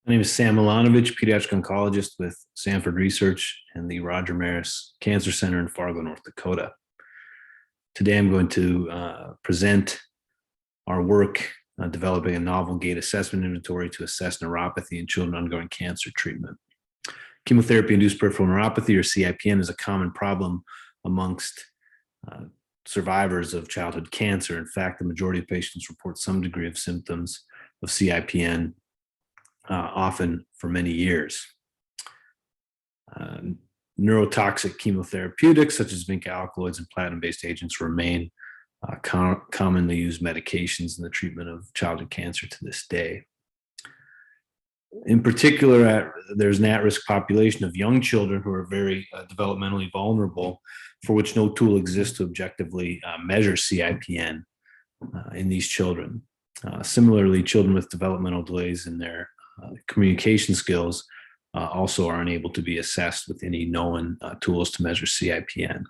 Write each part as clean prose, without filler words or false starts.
My name is Sam Milanovich, pediatric oncologist with Sanford Research and the Roger Maris Cancer Center in Fargo, North Dakota. Today I'm going to present our work developing a novel gait assessment inventory to assess neuropathy in children undergoing cancer treatment. Chemotherapy-induced peripheral neuropathy, or CIPN, is a common problem amongst survivors of childhood cancer. In fact, the majority of patients report some degree of symptoms of CIPN, often for many years. Neurotoxic chemotherapeutics such as zinc alkaloids and platinum-based agents remain commonly used medications in the treatment of childhood cancer to this day. In particular, there's an at-risk population of young children who are very developmentally vulnerable, for which no tool exists to objectively measure CIPN in these children. Similarly, children with developmental delays in their communication skills also are unable to be assessed with any known tools to measure CIPN.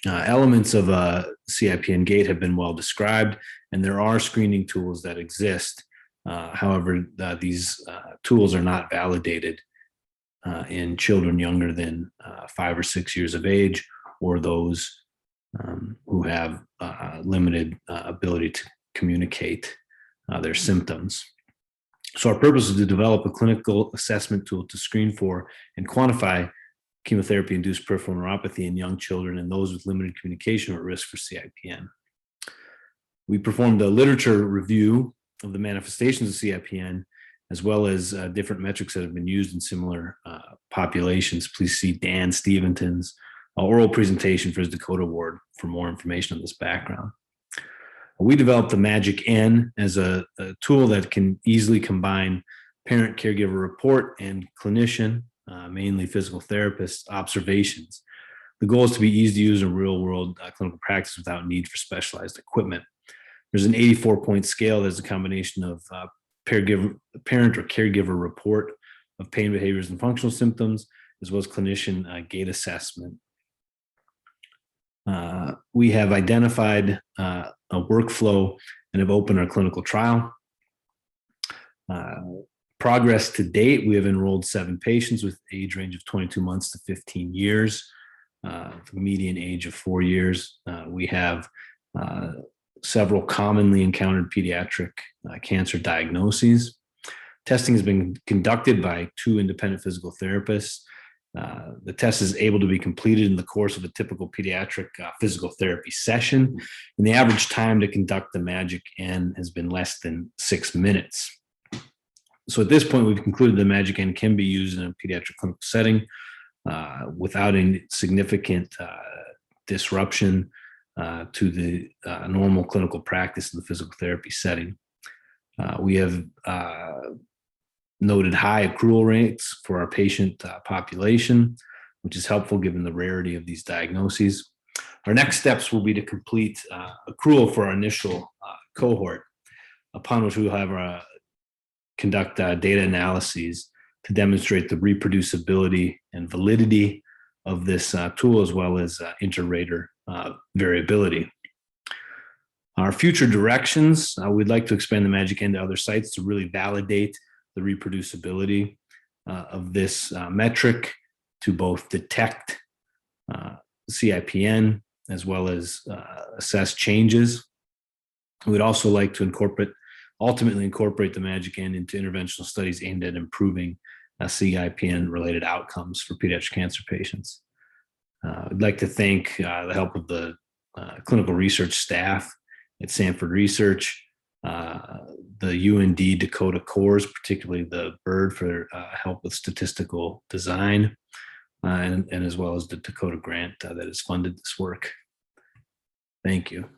Elements of CIPN gait have been well described, and there are screening tools that exist. However, these tools are not validated in children younger than 5 or 6 years of age, or those who have limited ability to communicate their symptoms. So our purpose is to develop a clinical assessment tool to screen for and quantify chemotherapy-induced peripheral neuropathy in young children and those with limited communication or at risk for CIPN. We performed a literature review of the manifestations of CIPN, as well as different metrics that have been used in similar populations. Please see Dan Stevenson's oral presentation for his DaCCoTA award for more information on this background. We developed the Magic N as a tool that can easily combine parent caregiver report and clinician, mainly physical therapist, observations. The goal is to be easy to use in real world clinical practice without need for specialized equipment. There's an 84-point scale that's a combination of parent or caregiver report of pain behaviors and functional symptoms, as well as clinician gait assessment. We have identified a workflow and have opened our clinical trial. Progress to date, we have enrolled 7 patients with age range of 22 months to 15 years, median age of 4 years. We have several commonly encountered pediatric cancer diagnoses. Testing has been conducted by 2 independent physical therapists. The test is able to be completed in the course of a typical pediatric physical therapy session, and the average time to conduct the Magic N has been less than 6 minutes. So at this point, we've concluded the Magic N can be used in a pediatric clinical setting without any significant disruption to the normal clinical practice in the physical therapy setting. We have noted high accrual rates for our patient population, which is helpful given the rarity of these diagnoses. Our next steps will be to complete accrual for our initial cohort, upon which we will have conduct data analyses to demonstrate the reproducibility and validity of this tool, as well as inter-rater variability. Our future directions, we'd like to expand the Magic N to other sites to really validate the reproducibility of this metric, to both detect CIPN as well as assess changes. We'd also like to ultimately incorporate the Magic N into interventional studies aimed at improving CIPN-related outcomes for pediatric cancer patients. I'd like to thank the help of the clinical research staff at Sanford Research, the UND DaCCoTA cores, particularly the BIRD for help with statistical design, and as well as the DaCCoTA grant that has funded this work. Thank you.